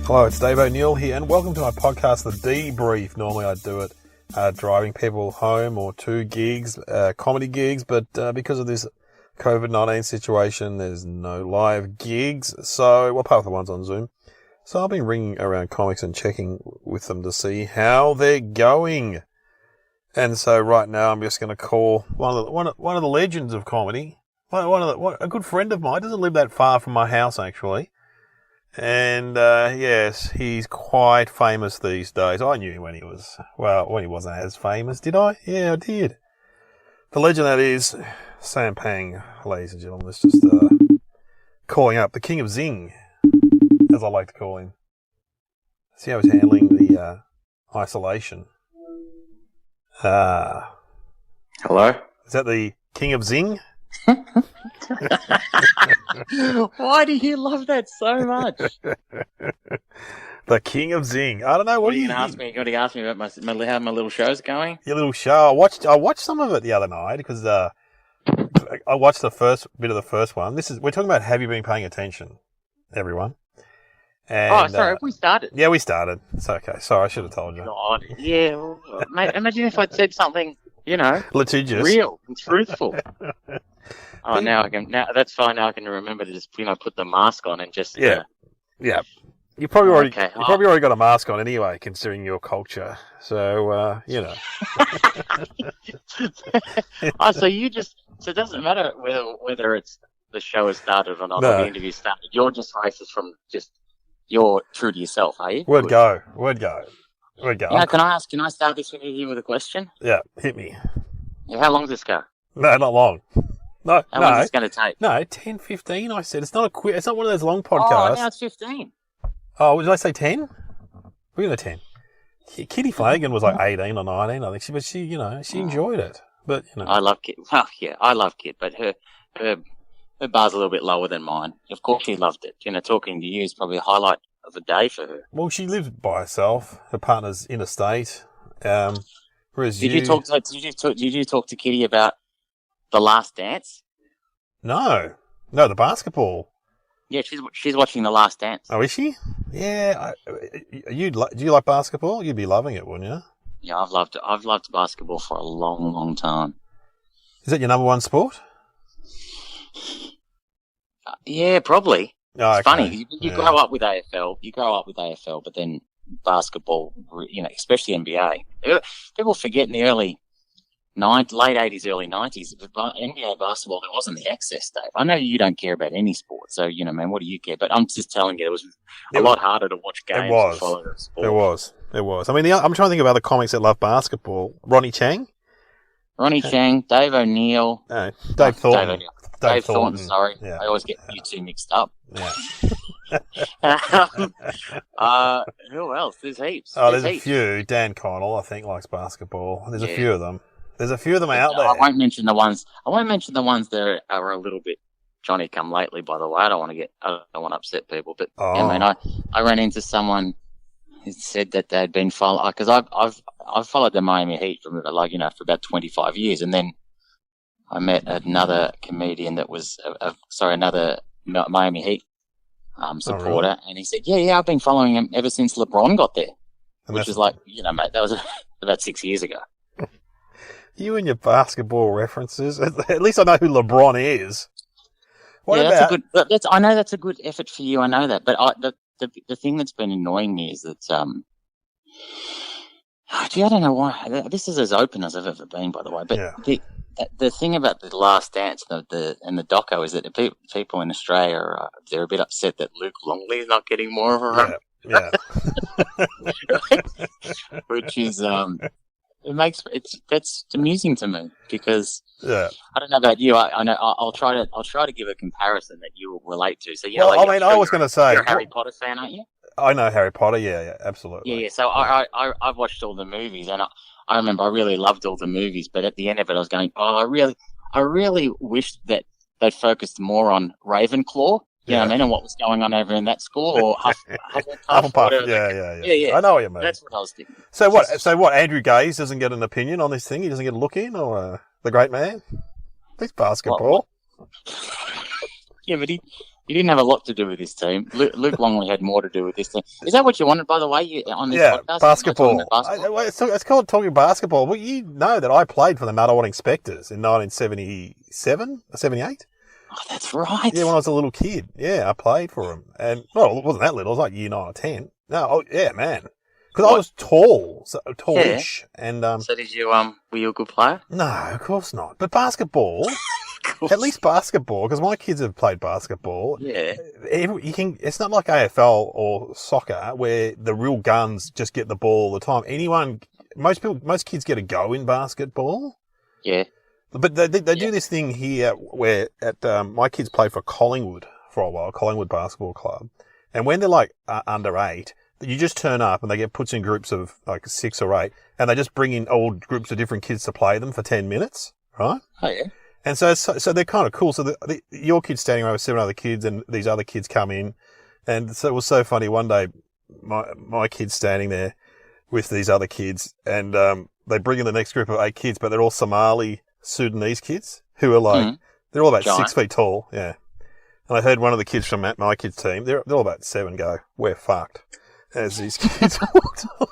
Hello, it's Dave O'Neill here, and welcome to my podcast, The Debrief. Normally I do it driving people home or to gigs, comedy gigs, but because of this COVID-19 situation, there's no live gigs, so, well, apart from the ones on Zoom. So I've been ringing around comics and checking with them to see how they're going. And so right now I'm just going to call one of the legends of comedy, a good friend of mine, doesn't live that far from my house actually. And, yes, he's quite famous these days. I knew him when he wasn't as famous. Did I? Yeah, I did. The legend that is Sam Pang, ladies and gentlemen. Let's just, calling up the King of Zing, as I like to call him. See how he's handling the, isolation. Hello? Is that the King of Zing? Why do you love that so much? The King of Zing. I don't know. What are you going to ask me? You're going to ask me about how my little show's going? Your little show. I watched some of it the other night because I watched the first bit of the first one. We're talking about have you been paying attention, everyone? And, sorry, have we started? Yeah, we started. It's okay. Sorry, I should have told you. God, yeah. Well, mate, imagine if I'd said something, litigious, real and truthful. Now that's fine. Now I can remember to just put the mask on and just yeah. You probably already got a mask on anyway, considering your culture. So so it doesn't matter whether it's the show has started or not, or the interview started. You're just racist from you're true to yourself, are you? Word go. Yeah, can I start this with you with a question? Yeah, hit me. Yeah, how long does this go? No, not long. No, how long is this going to take? No, 10, 15, I said. It's not it's not one of those long podcasts. Oh, now it's 15. Oh, did I say 10? We're going to 10. Kitty Flanagan was like 18 or 19, I think. She enjoyed it. But, I love Kit. Well, yeah, I love Kit, but her bar's a little bit lower than mine. Of course she loved it. Talking to you is probably a highlight of the day for her. Well, she lives by herself. Her partner's interstate. Whereas Did you talk to Kitty about The Last Dance? No, the basketball. Yeah, she's watching The Last Dance. Oh, is she? Yeah. Do you like basketball? You'd be loving it, wouldn't you? Yeah, I've loved basketball for a long, long time. Is that your number one sport? Yeah, probably. Oh, it's funny. You grow up with AFL, but then basketball, especially NBA. People forget in the late 80s, early 90s, NBA basketball, there wasn't the access, Dave. I know you don't care about any sport, so, man, what do you care? But I'm just telling you, it was a lot harder to watch games and follow the sport. It was. I mean, I'm trying to think of other comics that love basketball. Ronnie Chang, Dave O'Neill. No, Dave Thornton. Dave Thornton, sorry. Yeah. I always get you two mixed up. Yeah. Who else? There's heaps. There's a few. Dan Connell, I think, likes basketball. There's a few of them. There's a few of them out there. I won't mention the ones that are a little bit Johnny come lately, by the way. I don't want to upset people, but I ran into someone who said that they'd been following, because I've followed the Miami Heat for about 25 years, and then I met another comedian that was another Miami Heat supporter, and he said, yeah, I've been following him ever since LeBron got there, which is like, mate, that was about 6 years ago. You and your basketball references. At least I know who LeBron is. I know that's a good effort for you. I know that, but the thing that's been annoying me is that I don't know why. This is as open as I've ever been, by the way. But the thing about The Last Dance and the doco is that the people in Australia they're a bit upset that Luke Longley is not getting more of a run. Yeah. Which is that's amusing to me because I don't know about you. I know I'll try to give a comparison that you will relate to. So I was going to say you're a Harry Potter fan, aren't you? I know Harry Potter. Yeah, absolutely. Yeah. So I've watched all the movies, and I remember I really loved all the movies, but at the end of it, I was going, I really wish that they'd focused more on Ravenclaw. You know what I mean? And what was going on over in that school, or Hufflepuff. Yeah. I know what you mean. That's what I was thinking. So what? Andrew Gaze doesn't get an opinion on this thing. He doesn't get a look in, or the great man. He's basketball. Yeah, but he didn't have a lot to do with this team. Luke Longley had more to do with this team. Is that what you wanted, by the way, on this podcast? Basketball. It's called Talking Basketball. Well, you know that I played for the Nuttall Spectres in 1977 or 78. Oh, that's right. Yeah, when I was a little kid. Yeah, I played for them. And, well, it wasn't that little. I was like year 9 or 10. No, yeah, man. Because I was tallish. Yeah. And, so did you, were you a good player? No, of course not. But basketball, at least basketball, because my kids have played basketball. Yeah. It's not like AFL or soccer where the real guns just get the ball all the time. Most kids get a go in basketball. Yeah. But they do this thing here where my kids played for Collingwood for a while, Collingwood Basketball Club. And when they're like under 8, you just turn up and they get put in groups of like 6 or 8 and they just bring in old groups of different kids to play them for 10 minutes, right? Oh, yeah. And so they're kind of cool. So your kid's standing around with 7 other kids and these other kids come in. And so it was so funny. One day, my kid's standing there with these other kids and they bring in the next group of 8 kids, but they're all Somali Sudanese kids who are like, they're all about Giant. 6 feet tall. Yeah. And I heard one of the kids from my kids' team, they're all about 7, go, we're fucked. As these kids walked on.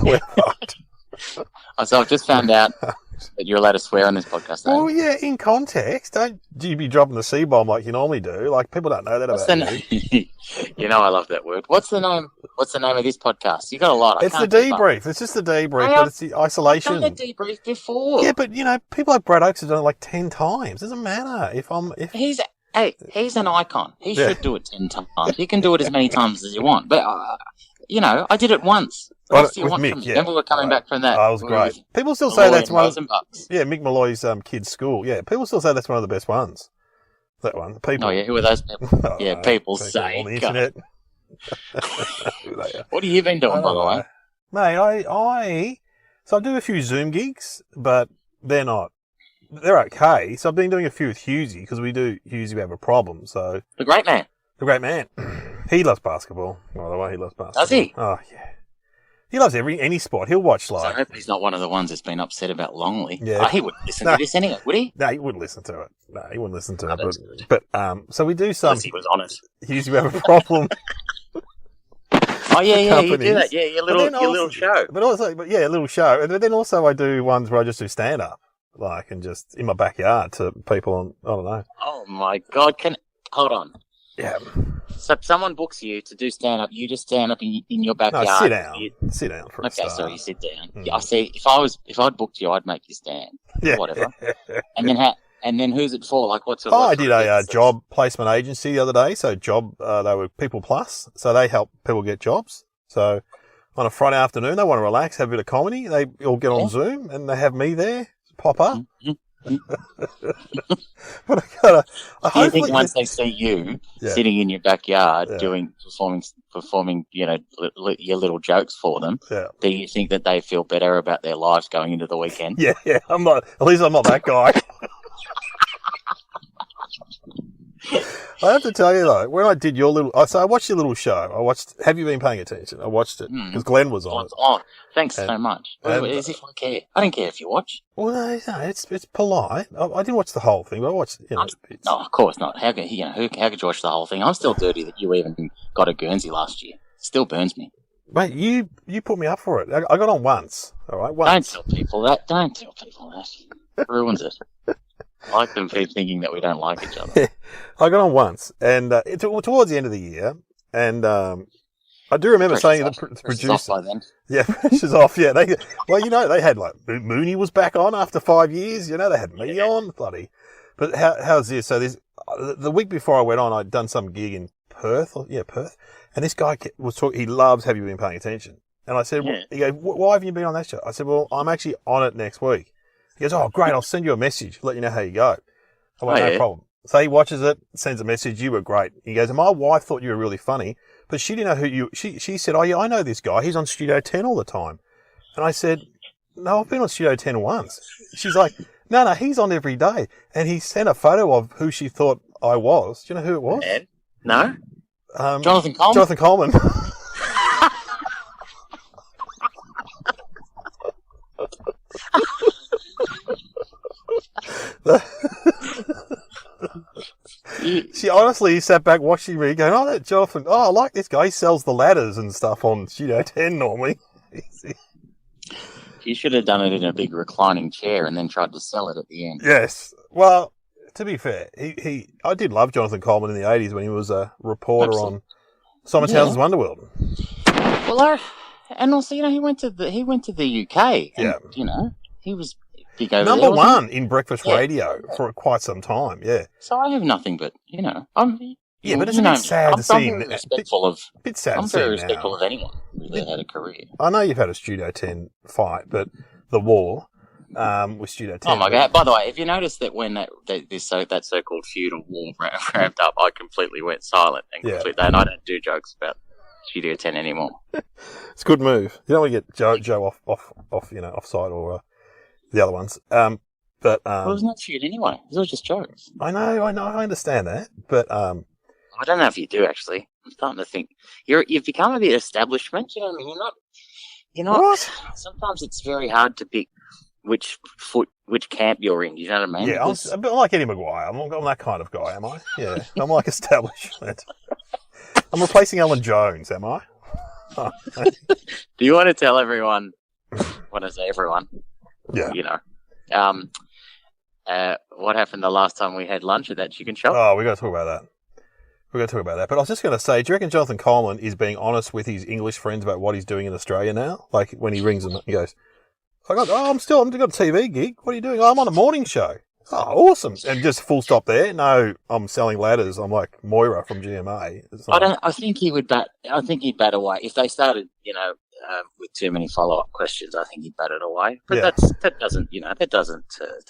We're fucked. So I've just found out that you're allowed to swear on this podcast. Well, yeah, in context. Don't you be dropping the C-bomb like you normally do. Like, people don't know that about you. You know I love that word. What's the name of this podcast? You got a lot. It's the Debrief. It's just the Debrief, but it's the isolation. I've done the Debrief before. Yeah, but, people like Brad Oakes have done it like 10 times. Doesn't matter. He's an icon. He should do it 10 times. He can do it as many times as you want. But, I did it once. What else do you want from me? Remember we're coming back from that. That was great. People still say that's one of Mick Malloy's kids' school. Yeah, people still say that's one of the best ones. That one. People. Oh, yeah, who are those people? People say. On the internet. What have you been doing, by the way? Mate, so I do a few Zoom gigs, but they're okay. So I've been doing a few with Husey, because Husey, we have a problem, so. The great man. He loves basketball, by the way. He loves basketball. Does he? Oh, yeah. He loves any sport. He'll watch So I hope he's not one of the ones that's been upset about Longley. Yeah. He wouldn't listen to this anyway, would he? No, he wouldn't listen to it. But so we do some. Unless he was honest. Husey, we have a problem. Oh, yeah, you do that. Yeah, your little show. A little show. And then also I do ones where I just do stand-up, and just in my backyard to people on, I don't know. Oh, my God. Hold on. Yeah. So if someone books you to do stand-up, you just stand up in your backyard? No, sit down. Sit down for a start. Okay, so you sit down. I see. If I'd booked you, I'd make you stand. Yeah. Whatever. And then who's it for? Like, what's it? I did a job placement agency the other day. So they were People Plus. So they help people get jobs. So on a Friday afternoon, they want to relax, have a bit of comedy. They all get on Zoom and they have me there, pop up. But do you think once they see you sitting in your backyard performing, your little jokes for them, do you think that they feel better about their lives going into the weekend? Yeah. At least I'm not that guy. I have to tell you though, when I did so I watched your little show. Have you been paying attention? I watched it because Glenn was on it. Oh, thanks so much. As if I care. I don't care if you watch. Well, no, it's polite. I didn't watch the whole thing, but I watched bits. No, of course not. How could you watch the whole thing? I'm still dirty that you even got a Guernsey last year. Still burns me. Mate, you put me up for it. I got on once. All right, once. Don't tell people that. It ruins it. I like them thinking that we don't like each other. I got on once, and towards the end of the year, and I do remember saying the producer. Off by then. Yeah, pressure's off. Yeah, they had like Mooney was back on after 5 years. They had me on, bloody. But how's this? So the week before I went on, I'd done some gig in Perth. Perth, and this guy was talking. He loves Have You Been Paying Attention? And I said, he goes, why have you been on that show? I said, well, I'm actually on it next week. He goes, oh, great, I'll send you a message, let you know how you go. I went, no problem. So he watches it, sends a message, you were great. He goes, and my wife thought you were really funny, but she didn't know she said, oh yeah, I know this guy, he's on Studio 10 all the time. And I said, no, I've been on Studio 10 once. She's like, no, he's on every day. And he sent a photo of who she thought I was. Do you know who it was? Ed? No. Jonathan Coleman? Jonathan Coleman. She honestly sat back watching me going, oh, that Jonathan, I like this guy. He sells the ladders and stuff on Studio 10 normally. You should have done it in a big reclining chair and then tried to sell it at the end. Yes. Well, to be fair, I did love Jonathan Coleman in the 80s when he was a reporter on Simon Townsend's Wonderworld. Well, and also, he went to the UK. And, he was big over Number there, one in breakfast radio for quite some time, yeah. So I have nothing but, but it's a bit sad to see him. I'm very respectful of anyone who's had a career. I know you've had a Studio 10 fight, but the war with Studio 10. Oh my God! By the way, if you notice that when that so-called feudal war ramped up, I completely went silent and and I don't do jokes about Studio 10 anymore. It's a good move. You don't want to get Joe off offside or the other ones. But well, it was not feud anyway. It was just jokes. I know. I understand that, but I don't know if you do actually. I'm starting to think you've become a bit establishment. You know what I mean? You're not. What? Sometimes it's very hard to pick which camp you're in. You know what I mean? Yeah, I'm a bit like Eddie Maguire. I'm that kind of guy, am I? Yeah, I'm like establishment. I'm replacing Alan Jones, am I? Oh. Do you want to tell everyone? When I say everyone, yeah, what happened the last time we had lunch at that chicken shop? Oh, we got to talk about that. But I was just going to say, do you reckon Jonathan Coleman is being honest with his English friends about what he's doing in Australia now? Like when he rings them, he goes, I've got a TV gig. What are you doing? Oh, I'm on a morning show. Oh, awesome. And just full stop there. No, I'm selling ladders. I'm like Moira from GMA. I think he'd bat away. If they started, with too many follow-up questions, I think he'd bat it away. But that doesn't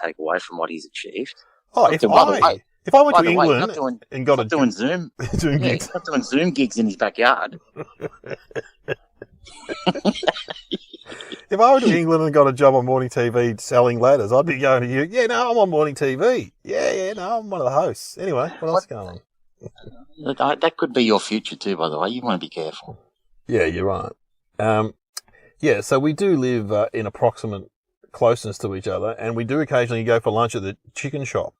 take away from what he's achieved. Oh, if I went to England and got doing Zoom, gigs. He's not doing Zoom gigs in his backyard. If I went to England and got a job on morning TV selling ladders, I'd be going to you. Yeah, no, I'm on morning TV. Yeah, no, I'm one of the hosts. Anyway, what else is going on? That could be your future too, by the way. You want to be careful. Yeah, you're right. So we do live in approximate closeness to each other, and we do occasionally go for lunch at the chicken shop.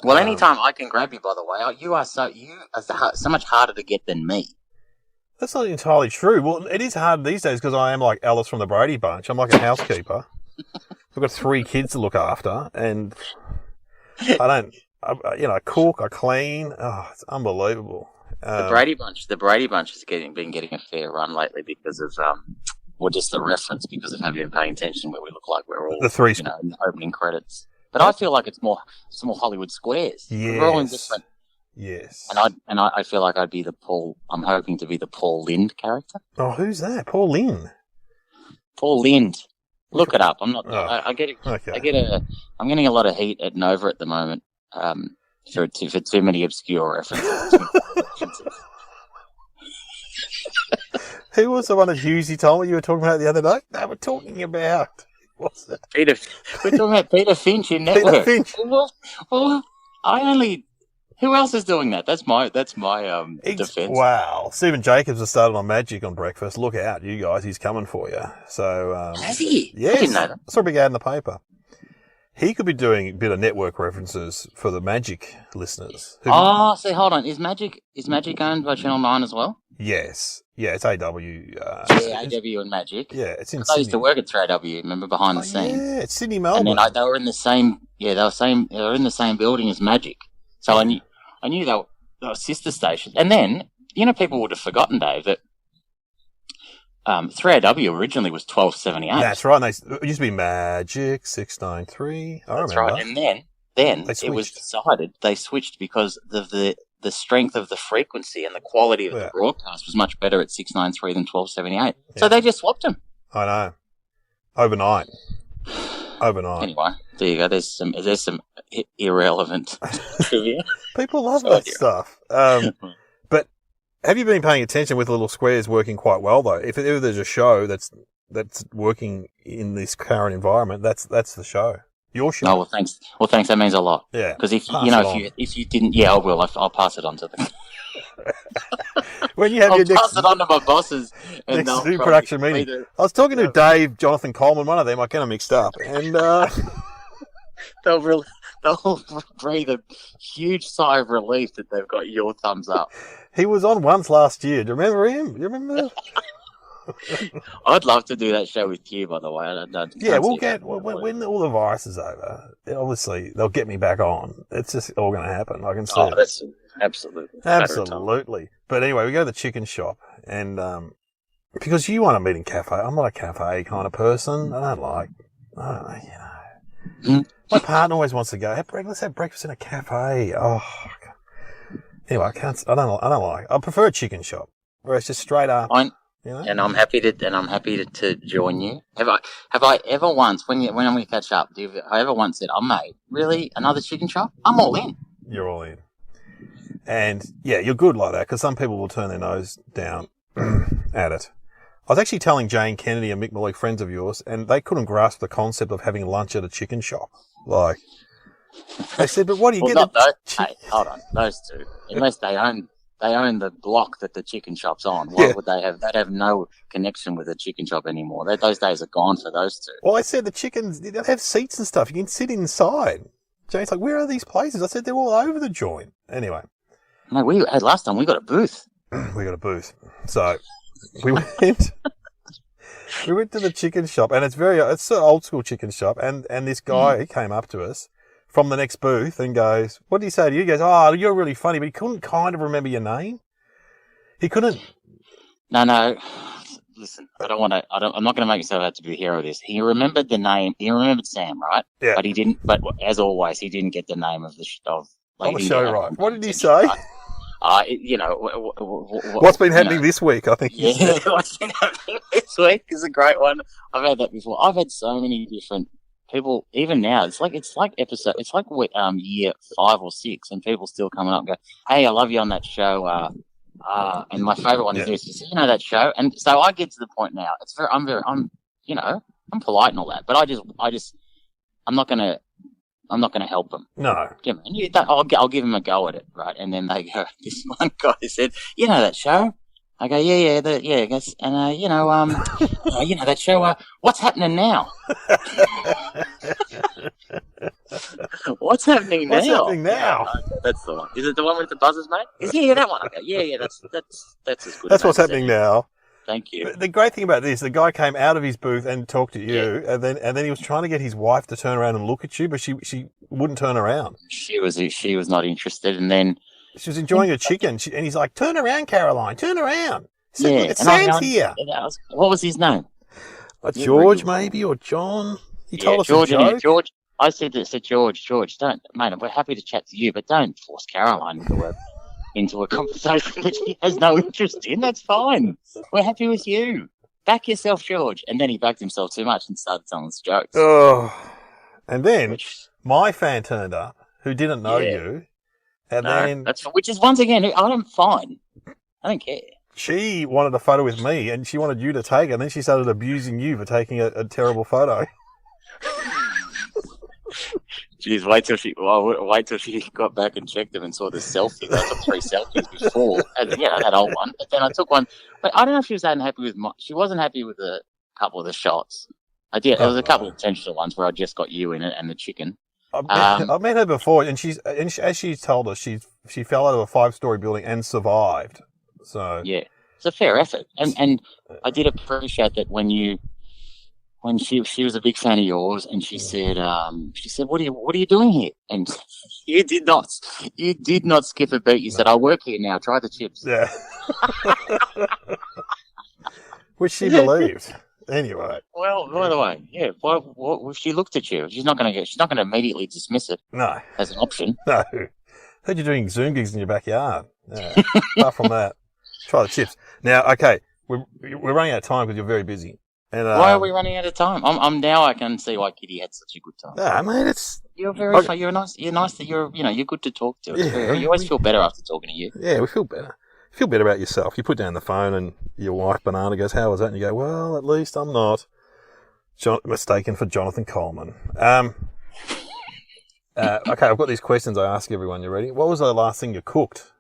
Well, anytime I can grab you, by the way, you are so much harder to get than me. That's not entirely true. Well, it is hard these days because I am like Alice from the Brady Bunch. I'm like a housekeeper. I've got 3 kids to look after, and I cook, I clean. Oh, it's unbelievable. The Brady Bunch has been getting a fair run lately because of just the reference, because of having been paying attention where we look like we're all in the opening credits. But I feel like it's more Hollywood Squares. Yes. We're all in different. Yes. And I feel like I'd be I'm hoping to be the Paul Lind character. Oh, who's that? Paul Lind. Paul Lind. Look it up. I'm not. Oh, I'm getting a lot of heat at Nova at the moment. For too many obscure references. Who was the one that Hughesy told me you were talking about the other day? They were talking about. What's it? We're talking about Peter Finch in Network. Peter Finch. Well, who else is doing that? That's my defense. Wow. Stephen Jacobs has started on Magic on breakfast. Look out, you guys. He's coming for you. So, has he? Yes. I didn't know that. I saw a big ad in the paper. He could be doing a bit of network references for the Magic listeners. Hold on. Is Magic owned by Channel 9 as well? Yes. Yeah, it's AW. AW and Magic. Yeah, it's in Sydney. Sydney. I used to work at 3AW, remember, behind the scenes. Yeah, it's Sydney, Melbourne. And then they were in the same, they were in the same building as Magic. So I knew they were sister stations. And then, people would have forgotten, Dave, that 3AW originally was 1278. That's right. It used to be Magic 693. I remember. That's right. And then it was decided they switched because of the strength of the frequency and the quality of the broadcast was much better at 693 than 1278. Yeah. So they just swapped them. I know. Overnight. Anyway, there you go. There's some irrelevant trivia. People love that stuff. But have you been paying attention with Little Squares working quite well though? If ever there's a show that's working in this current environment, that's the show. Your show. Oh, well, thanks. Well, thanks. That means a lot. Yeah. Because if you didn't, I will. I'll pass it on to them. When you have I'll your next, pass it on to my bosses. And next Zoom production meeting. I was talking to Dave, Jonathan Coleman, one of them. I kind of mixed up, and they'll breathe a huge sigh of relief that they've got your thumbs up. He was on once last year. Do you remember him? Do you remember? I'd love to do that show with you, by the way. We'll get when all the virus is over. Obviously, they'll get me back on. It's just all going to happen. I can see. Oh, that's absolutely. But anyway, we go to the chicken shop, and because you want a meeting cafe, I'm not a cafe kind of person. I don't know, My partner always wants to go. Let's have breakfast in a cafe. Oh, anyway, I don't like. I prefer a chicken shop where it's just straight up. And I'm happy to join you. Have I ever once when we catch up? Have I ever once said, "Oh mate, really another chicken shop? I'm all in." You're all in, and yeah, you're good like that because some people will turn their nose down at it. I was actually telling Jane Kennedy and Mick Malik, friends of yours, and they couldn't grasp the concept of having lunch at a chicken shop. Like they said, "But what do you get?" Hey, hold on, those two, unless they own the block that the chicken shop's on. Why would they have? They'd have no connection with the chicken shop anymore. Those days are gone for those two. Well, I said the chickens, they have seats and stuff. You can sit inside. Jane's like, where are these places? I said, they're all over the joint. Anyway. No, last time we got a booth. We got a booth. So we went to the chicken shop, and it's an old school chicken shop. And this guy, he came up to us from the next booth and goes, what did he say to you? He goes, oh, you're really funny, but he couldn't kind of remember your name. He couldn't. No. Listen, I'm not going to make myself out to be the hero of this. He remembered the name. He remembered Sam, right? Yeah. But he didn't. But as always, he didn't get the name of the show, right? What did he say? What's been happening this week? I think. Yeah, what's been happening this week is a great one. I've had that before. I've had so many different people. Even now, it's like episode. It's like year 5 or 6, and people still coming up and go, "Hey, I love you on that show." And my favorite one is this. You know that show, and so I get to the point now. I'm polite and all that, but I'm not gonna help them. No, I'll give them a go at it, right? And then they go. This one guy said, "You know that show?" I go, "Yeah, I guess." And you know that show. What's happening now? What's happening now? What's happening now? Yeah, that's the one. Is it the one with the buzzers, mate? Yeah, that one. Okay. Yeah, that's as good. That's what's happening now. Thank you. The great thing about this, the guy came out of his booth and talked to you, and then he was trying to get his wife to turn around and look at you, but she wouldn't turn around. She was not interested, and then she was enjoying her chicken, and he's like, "Turn around, Caroline, turn around." Look, Sam's here. What was his name? George, maybe, or John. He told us George. George. I said George, don't, mate. We're happy to chat to you, but don't force Caroline into a conversation that she has no interest in. That's fine. We're happy with you. Back yourself, George. And then he backed himself too much and started telling us jokes. Oh, and then my fan turned up who didn't know you, and then which is once again, I'm fine. I don't care. She wanted a photo with me, and she wanted you to take it, and then she started abusing you for taking a terrible photo. Jeez, wait till she got back and checked them and saw the selfie. I took 3 selfies before, and that old one. But then I took one. But I don't know if she was unhappy with she wasn't happy with a couple of the shots. I did. There was a couple of intentional ones where I just got you in it and the chicken. I've met her before, and as she told us, she fell out of a 5-story building and survived. So yeah, it's a fair effort, and I did appreciate that when she was a big fan of yours, and she said, what are you doing here? And you did not skip a beat. You said, I work here now. Try the chips. Yeah. Which she believed. Anyway. Well, by the way, yeah. Well, she looked at you. She's not going to immediately dismiss it. No. As an option. No. Heard you're doing Zoom gigs in your backyard. Yeah. Apart from that, try the chips. Now, okay, we're running out of time because you're very busy. And, why are we running out of time? I'm now. I can see why Kitty had such a good time. Yeah, mate, it's you're very. Okay. You're nice. You're nice. That you're good to talk to. You always feel better after talking to you. Yeah, we feel better. Feel better about yourself. You put down the phone and your wife Banana goes, "How was that?" And you go, "Well, at least I'm not mistaken for Jonathan Coleman." Okay, I've got these questions I ask everyone. You ready? What was the last thing you cooked?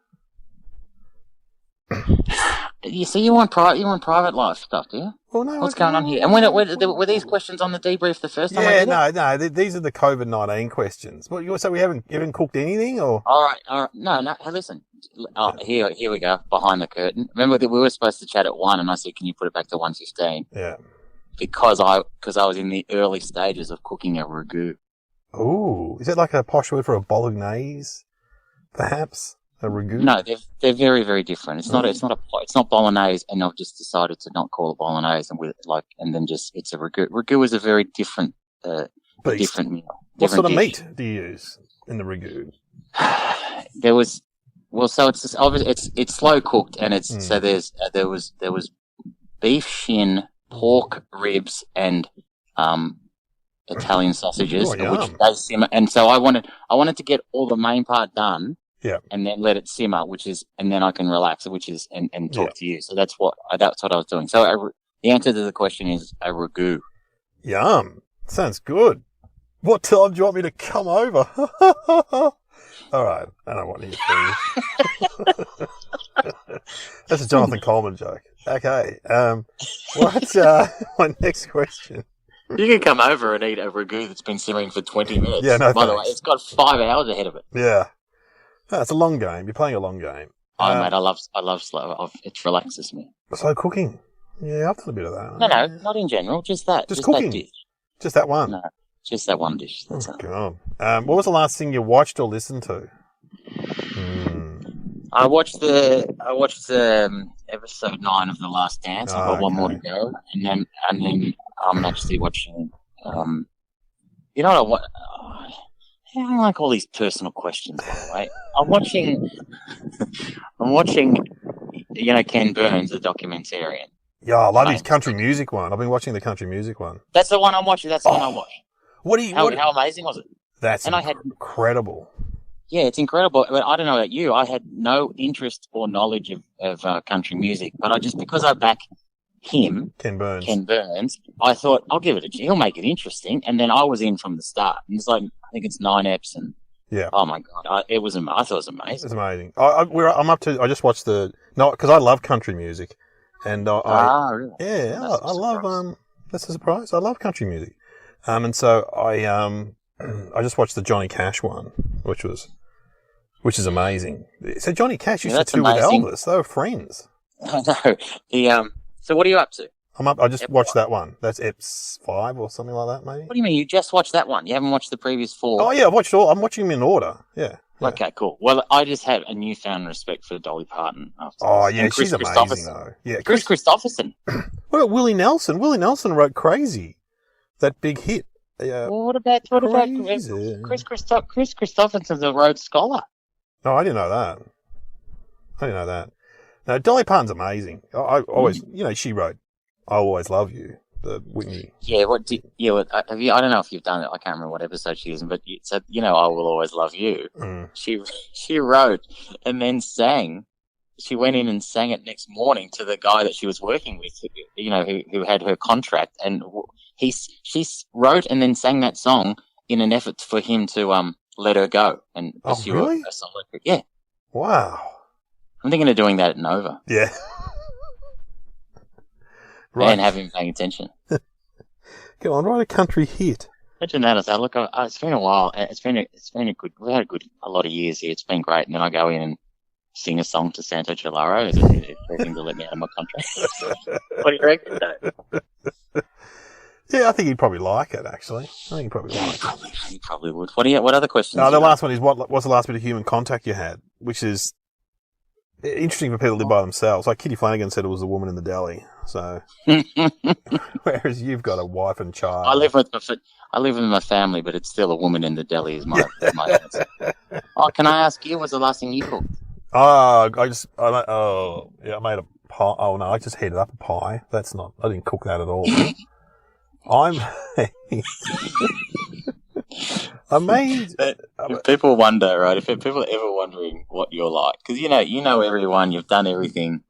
you want private life stuff, do you? Well, no. What's going on here? And were these questions on the debrief the first time? Yeah, no. These are the COVID-19 questions. What? So we haven't cooked anything, or? All right. No. Hey, listen. Oh, here we go. Behind the curtain. Remember that we were supposed to chat at 1, and I said, "Can you put it back to 1:15?" Yeah. Because I was in the early stages of cooking a ragu. Ooh, is it like a posh word for a bolognese? Perhaps a ragu. No, they're very, very different. It's not bolognese, and I've just decided to not call it bolognese and then just it's a ragu. Ragu is a very different different meal. What sort of meat do you use in the ragu? So it's slow cooked, and so there was beef shin, pork ribs, and Italian sausages, which does simmer. And so I wanted to get all the main part done, and then let it simmer, and then I can relax, and talk to you. So that's what I was doing. So the answer to the question is a ragu. Yum! Sounds good. What time do you want me to come over? All right, I don't want you. That's a Jonathan Coleman joke. Okay. What's my next question? You can come over and eat a ragu that's been simmering for 20 minutes. Yeah, no, by the way, it's got 5 hours ahead of it. Yeah. No, it's a long game. You're playing a long game. Oh, mate, I love slow. It relaxes me. Slow cooking. Yeah, I've done a bit of that. No, not in general. Just that. Just cooking. That dish. Just that one. No, just that one dish. That's God. What was the last thing you watched or listened to? I watched episode 9 of The Last Dance. I've got one more to go, and then I'm actually watching. You know what? I don't like all these personal questions. By the way, I'm watching. You know, Ken Burns, the documentarian. Yeah, I love his country music one. I've been watching the country music one. That's the one I'm watching. That's the one I watched. How amazing was it? Incredible. Yeah, it's incredible. But I don't know about you. I had no interest or knowledge of country music, but because I back him, Ken Burns, I thought I'll give it a. He'll make it interesting, and then I was in from the start. And it's like I think it's 9 eps, and oh my god, I thought it was amazing. It's amazing. I'm up to. I just watched because I love country music, and really? Yeah, I love. That's a surprise. I love country music, and so I just watched the Johnny Cash one, which is amazing. So Johnny Cash used to tour with Elvis. They were friends. I know. So what are you up to? I just watched that one. That's Eps 5 or something like that, maybe. What do you mean? You just watched that one? You haven't watched the previous 4? Oh yeah, I've watched all. I'm watching them in order. Yeah. Okay, cool. Well, I just have a newfound respect for Dolly Parton. She's amazing though. Yeah, Chris Christopherson. What about Willie Nelson? Willie Nelson wrote "Crazy," that big hit. Well, what about Chris Christopherson's a Rhodes Scholar? No, I didn't know that. No, Dolly Parton's amazing. I always, she wrote "I'll Always Love You," the Whitney. Yeah, have you? I don't know if you've done it. I can't remember what episode she is in, but you said, "I will always love you." Mm. She wrote and then sang. She went in and sang it next morning to the guy that she was working with, who had her contract, and she wrote and then sang that song in an effort for him to let her go and pursue a solo career. Yeah. Wow. I'm thinking of doing that at Nova. Yeah. Right. And have him paying attention. Go on, write a country hit. Imagine that. I thought, look, it's been a while. It's been a good. We've had a lot of years here. It's been great. And then I go in and sing a song to Santo Gilaro. It's hoping to let me out of my contract. What do you reckon, Dave? Yeah, I think he'd probably like it. Actually, I think he'd probably like it. He probably would. What other questions? The last one is what's the last bit of human contact you had, which is interesting for people to live by themselves. Like Kitty Flanagan said, it was a woman in the deli. So, whereas you've got a wife and child. I live with my family, but it's still a woman in the deli. Is my answer. Oh, can I ask you? What's the last thing you cooked? I made a pie. Oh no, I just heated up a pie. I didn't cook that at all. If people wonder, right? If people are ever wondering what you're like, because you know everyone, you've done everything,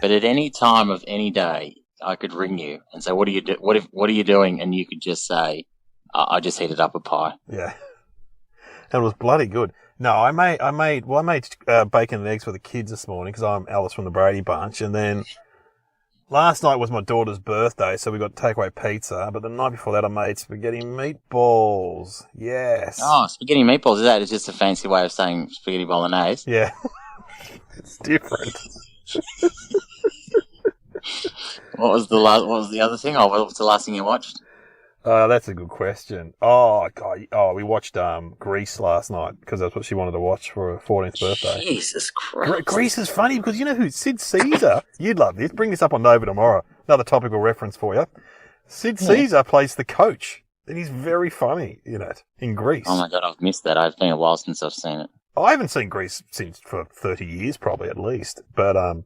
but at any time of any day, I could ring you and say, "What are you What are you doing?" And you could just say, "I just heated up a pie." Yeah, and it was bloody good. No, I made bacon and eggs for the kids this morning because I'm Alice from the Brady Bunch, and then last night was my daughter's birthday, so we got takeaway pizza. But the night before that, I made spaghetti meatballs. Yes. Oh, spaghetti meatballs. Is that just a fancy way of saying spaghetti bolognese? Yeah, it's different. What was the other thing? Oh, what was the last thing you watched? That's a good question. Oh, God. Oh, we watched Grease last night because that's what she wanted to watch for her 14th birthday. Jesus Christ. Grease is funny because you know who? Sid Caesar. You'd love this. Bring this up on Nova tomorrow. Another topical reference for you. Sid Caesar plays the coach, and he's very funny in it, in Grease. Oh, my God, I've missed that. It's been a while since I've seen it. I haven't seen Grease for 30 years, probably at least. But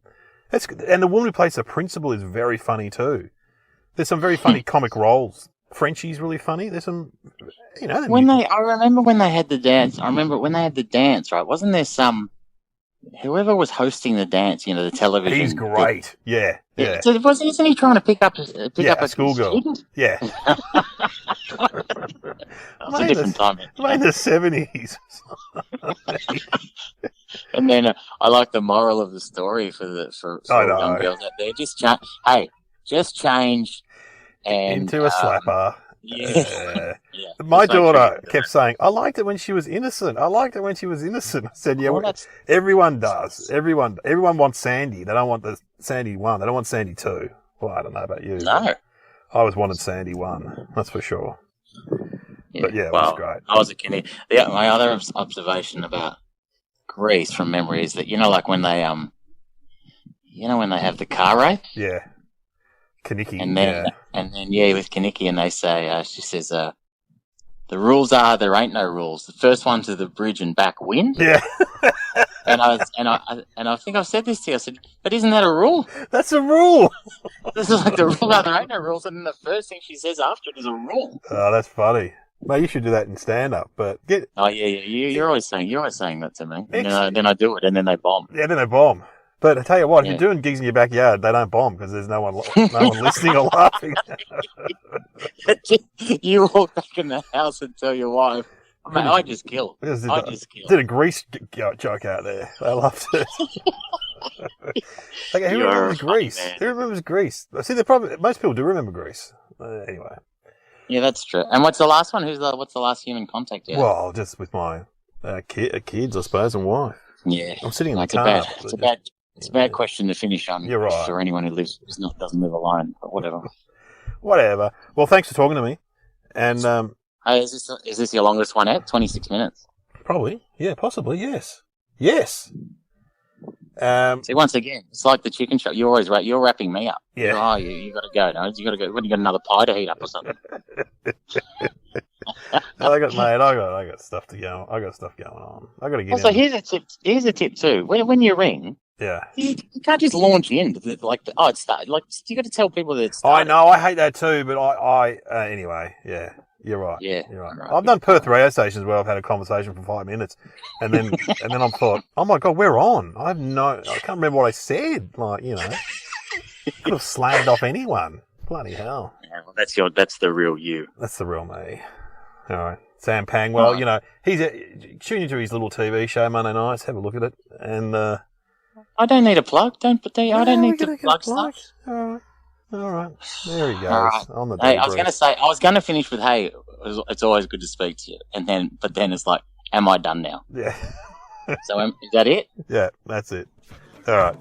that's good. And the woman who plays the principal is very funny too. There's some very funny comic roles. Frenchie's really funny. There's some, you know. I remember when they had the dance. Right? Wasn't there whoever was hosting the dance? You know, the television. He's great. Yeah. So isn't he trying to pick up a schoolgirl? Yeah. That's a different time. In the 70s. And then I like the moral of the story for young girls out there. Just change. And, into a slapper. Yeah. My daughter kept saying, I liked it when she was innocent. I said, yeah, everyone does. Everyone wants Sandy. They don't want the Sandy 1. They don't want Sandy 2. Well, I don't know about you. No. I always wanted Sandy 1. That's for sure. Yeah, but yeah, it was great. I was a kid. My other observation about Grease from memory is that, like when they, when they have the car race? Yeah. Kaniki. And then with Kaniki, and they say, she says, the rules are there ain't no rules. The first one to the bridge and back win. Yeah. and I think I've said this to you. I said, but isn't that a rule? That's a rule. This is like the rule are there ain't no rules, and then the first thing she says after it is a rule. Oh, that's funny. Mate, you should do that in stand up, but Oh yeah. You're always saying that to me. And then I do it, and then they bomb. Yeah, then they bomb. But I tell you what, if you're doing gigs in your backyard, they don't bomb because there's no one listening or laughing. You walk back in the house and tell your wife, "Mate, I just killed. Did a Grease joke out there. They loved it. Who remembers Grease? Who remembers Grease? See, most people do remember Grease. Anyway. Yeah, that's true. And what's the last one? What's the last human contact you had? Well, just with my kids, I suppose, and wife. Yeah, I'm sitting in the car. It's a bad question to finish on. You're right. For anyone who doesn't live alone, but whatever. Whatever. Well, thanks for talking to me. And hey, is this your longest one out? 26 minutes. Probably. Yeah. Possibly. Yes. Yes. See, once again, it's like the chicken shop. You're wrapping me up. Yeah. You got to go. No, you got to go. When you got another pie to heat up or something. I got stuff to go. I got stuff going on. I got to get. Also, here's a tip. Here's a tip too. When you ring, you can't just launch in it's started. Like you got to tell people that it's started. I know. I hate that too. But anyway. Yeah. You're right. Yeah. You're right. I've done Perth radio stations where I've had a conversation for 5 minutes, and then I've thought, oh my God, we're on. I can't remember what I said. Could have slammed off anyone. Bloody hell. Yeah, well, that's the real you. That's the real me. All right. Sam Pang. Well, he's tune into his little TV show Monday nights. Have a look at it. And I don't need a plug. I don't need to plug stuff. All right. There he goes. Right. On the I was going to finish with, hey, it's always good to speak to you. But then it's like, am I done now? Yeah. So is that it? Yeah, that's it. All right.